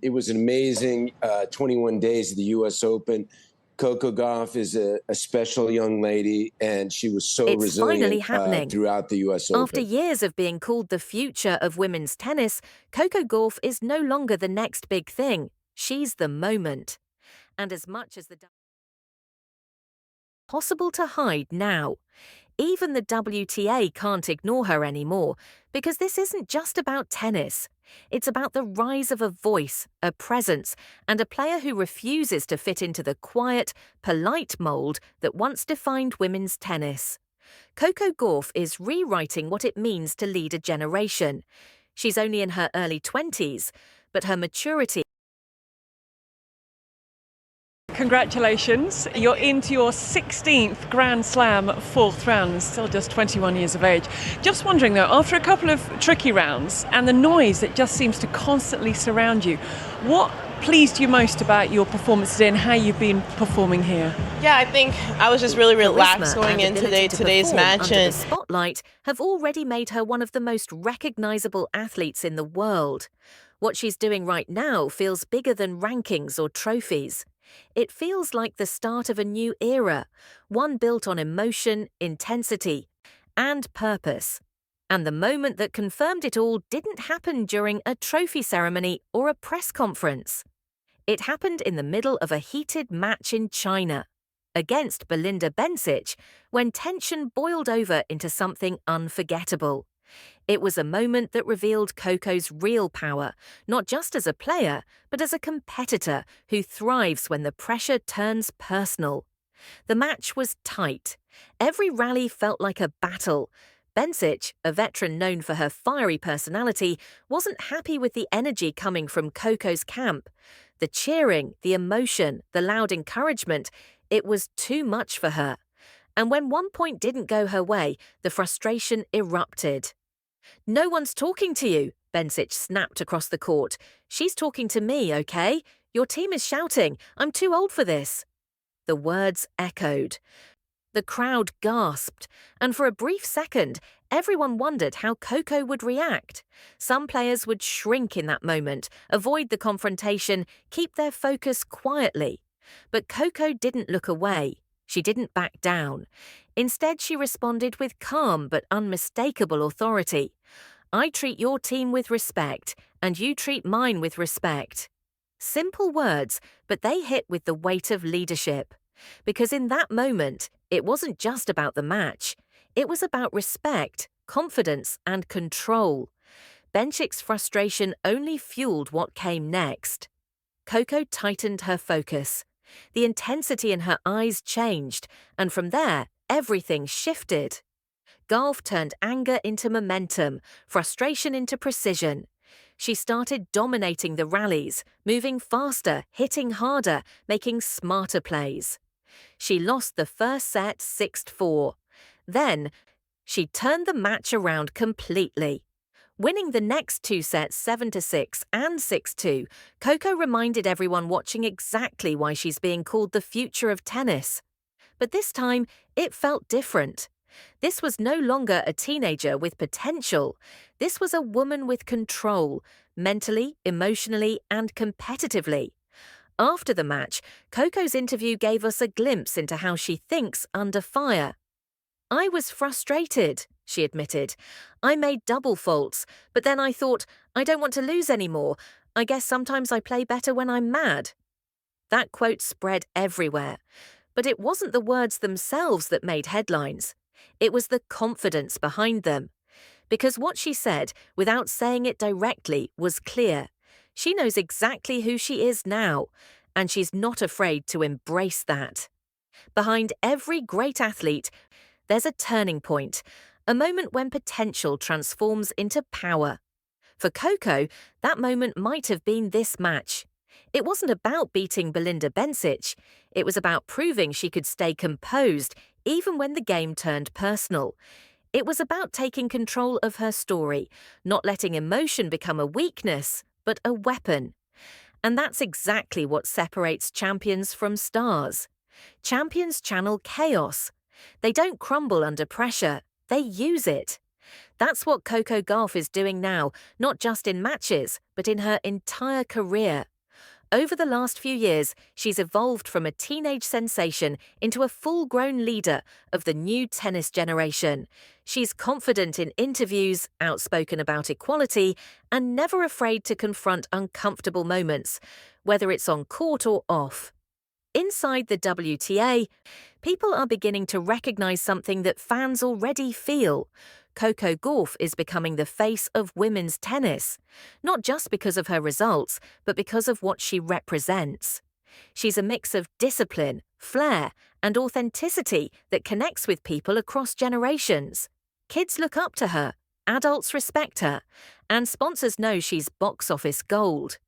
It was an amazing 21 days of the U.S. Open. Coco Gauff is a special young lady, and she was so It's resilient finally happening. throughout the U.S. Open. After years of being called the future of women's tennis, Coco Gauff is no longer the next big thing. She's the moment. And as much as the possible to hide now, even the WTA can't ignore her anymore, because this isn't just about tennis. It's about the rise of a voice, a presence, and a player who refuses to fit into the quiet, polite mold that once defined women's tennis. Coco Gauff is rewriting what it means to lead a generation. She's only in her early 20s, but her maturity. Congratulations. You're into your 16th Grand Slam fourth round, still just 21 years of age. Just wondering though, after a couple of tricky rounds and the noise that just seems to constantly surround you, what pleased you most about your performance today and how you've been performing here? Yeah, I think I was just really relaxed going into today's match. And the spotlight have already made her one of the most recognizable athletes in the world. What she's doing right now feels bigger than rankings or trophies. It feels like the start of a new era, one built on emotion, intensity, and purpose. And the moment that confirmed it all didn't happen during a trophy ceremony or a press conference. It happened in the middle of a heated match in China against Belinda Bencic when tension boiled over into something unforgettable. It was a moment that revealed Coco's real power, not just as a player, but as a competitor who thrives when the pressure turns personal. The match was tight. Every rally felt like a battle. Bencic, a veteran known for her fiery personality, wasn't happy with the energy coming from Coco's camp. The cheering, the emotion, the loud encouragement, it was too much for her. And when one point didn't go her way, the frustration erupted. "No one's talking to you," Bencic snapped across the court. "She's talking to me, okay? Your team is shouting, 'I'm too old for this.'" The words echoed. The crowd gasped, and for a brief second, everyone wondered how Coco would react. Some players would shrink in that moment, avoid the confrontation, keep their focus quietly. But Coco didn't look away. She didn't back down. Instead, she responded with calm but unmistakable authority. "I treat your team with respect, and you treat mine with respect." Simple words, but they hit with the weight of leadership. Because in that moment, it wasn't just about the match. It was about respect, confidence, and control. Bencic's frustration only fueled what came next. Coco tightened her focus. The intensity in her eyes changed, and from there, everything shifted. Gauff turned anger into momentum, frustration into precision. She started dominating the rallies, moving faster, hitting harder, making smarter plays. She lost the first set 6-4. Then, she turned the match around completely. Winning the next two sets 7-6 and 6-2, Coco reminded everyone watching exactly why she's being called the future of tennis. But this time, it felt different. This was no longer a teenager with potential. This was a woman with control, mentally, emotionally, and competitively. After the match, Coco's interview gave us a glimpse into how she thinks under fire. "I was frustrated," she admitted. "I made double faults, but then I thought, I don't want to lose anymore. I guess sometimes I play better when I'm mad." That quote spread everywhere. But it wasn't the words themselves that made headlines. It was the confidence behind them. Because what she said, without saying it directly, was clear. She knows exactly who she is now, and she's not afraid to embrace that. Behind every great athlete, there's a turning point, a moment when potential transforms into power. For Coco, that moment might have been this match. It wasn't about beating Belinda Bencic. It was about proving she could stay composed even when the game turned personal. It was about taking control of her story, not letting emotion become a weakness, but a weapon. And that's exactly what separates champions from stars. Champions channel chaos. They don't crumble under pressure, they use it. That's what Coco Gauff is doing now, not just in matches, but in her entire career. Over the last few years, she's evolved from a teenage sensation into a full-grown leader of the new tennis generation. She's confident in interviews, outspoken about equality, and never afraid to confront uncomfortable moments, whether it's on court or off. Inside the WTA, people are beginning to recognize something that fans already feel. Coco Gauff is becoming the face of women's tennis, not just because of her results, but because of what she represents. She's a mix of discipline, flair, and authenticity that connects with people across generations. Kids look up to her, adults respect her, and sponsors know she's box office gold.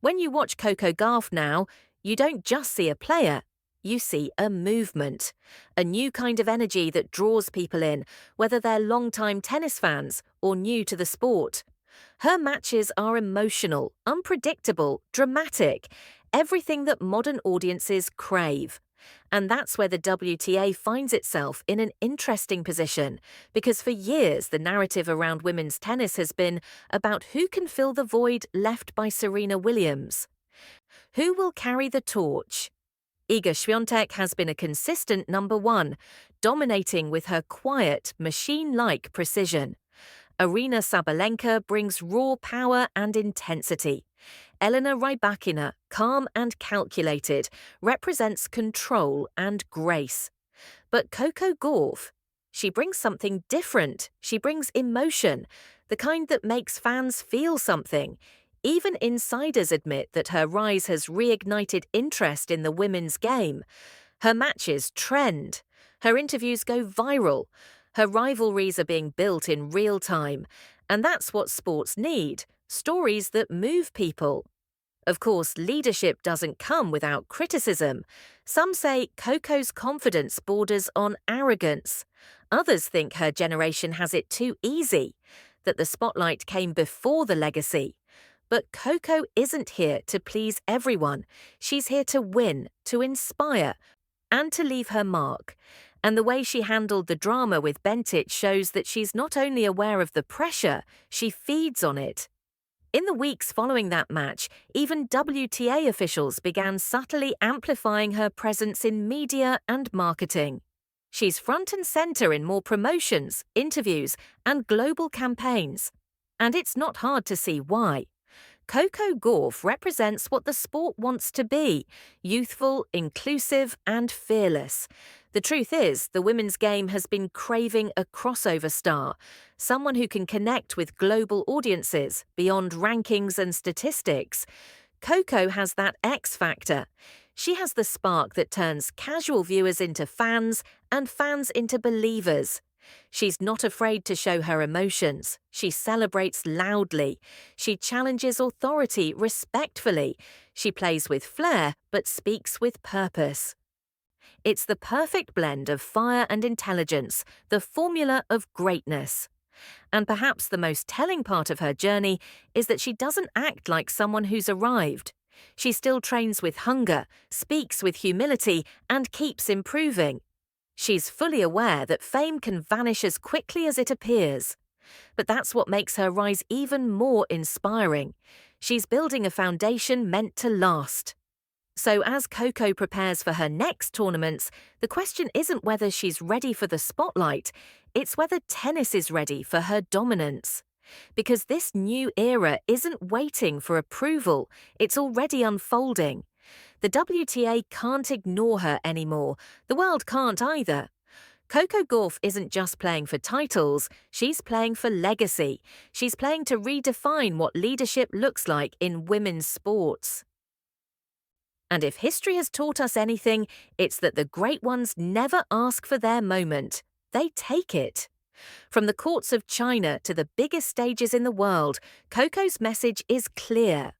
When you watch Coco Gauff now, you don't just see a player, you see a movement, a new kind of energy that draws people in, whether they're long-time tennis fans or new to the sport. Her matches are emotional, unpredictable, dramatic, everything that modern audiences crave. And that's where the WTA finds itself in an interesting position, because for years the narrative around women's tennis has been about who can fill the void left by Serena Williams. Who will carry the torch? Iga Świątek has been a consistent number one, dominating with her quiet, machine-like precision. Aryna Sabalenka brings raw power and intensity. Elena Rybakina, calm and calculated, represents control and grace. But Coco Gauff, she brings something different. She brings emotion, the kind that makes fans feel something. Even insiders admit that her rise has reignited interest in the women's game. Her matches trend. Her interviews go viral. Her rivalries are being built in real time. And that's what sports need, stories that move people. Of course, leadership doesn't come without criticism. Some say Coco's confidence borders on arrogance. Others think her generation has it too easy, that the spotlight came before the legacy. But Coco isn't here to please everyone. She's here to win, to inspire, and to leave her mark. And the way she handled the drama with Bencic shows that she's not only aware of the pressure, she feeds on it. In the weeks following that match, even WTA officials began subtly amplifying her presence in media and marketing. She's front and center in more promotions, interviews, and global campaigns. And it's not hard to see why. Coco Gauff represents what the sport wants to be: youthful, inclusive, and fearless. The truth is, the women's game has been craving a crossover star, someone who can connect with global audiences beyond rankings and statistics. Coco has that X factor. She has the spark that turns casual viewers into fans and fans into believers. She's not afraid to show her emotions. She celebrates loudly. She challenges authority respectfully. She plays with flair but speaks with purpose. It's the perfect blend of fire and intelligence, the formula of greatness. And perhaps the most telling part of her journey is that she doesn't act like someone who's arrived. She still trains with hunger, speaks with humility, and keeps improving. She's fully aware that fame can vanish as quickly as it appears. But that's what makes her rise even more inspiring. She's building a foundation meant to last. So as Coco prepares for her next tournaments, the question isn't whether she's ready for the spotlight, it's whether tennis is ready for her dominance. Because this new era isn't waiting for approval, it's already unfolding. The WTA can't ignore her anymore. The world can't either. Coco Gauff isn't just playing for titles, she's playing for legacy. She's playing to redefine what leadership looks like in women's sports. And if history has taught us anything, it's that the great ones never ask for their moment. They take it. From the courts of China to the biggest stages in the world, Coco's message is clear.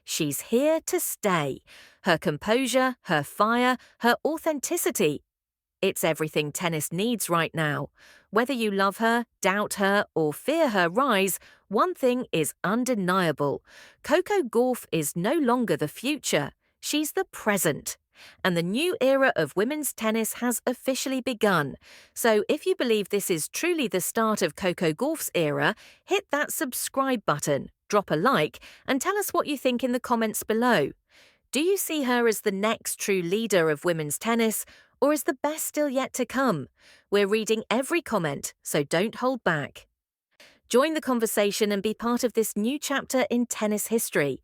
She's here to stay. Her composure, her fire, her authenticity. It's everything tennis needs right now. Whether you love her, doubt her, or fear her rise, one thing is undeniable. Coco Gauff is no longer the future. She's the present. And the new era of women's tennis has officially begun. So if you believe this is truly the start of Coco Gauff's era, hit that subscribe button, drop a like, and tell us what you think in the comments below. Do you see her as the next true leader of women's tennis, or is the best still yet to come? We're reading every comment, so don't hold back. Join the conversation and be part of this new chapter in tennis history.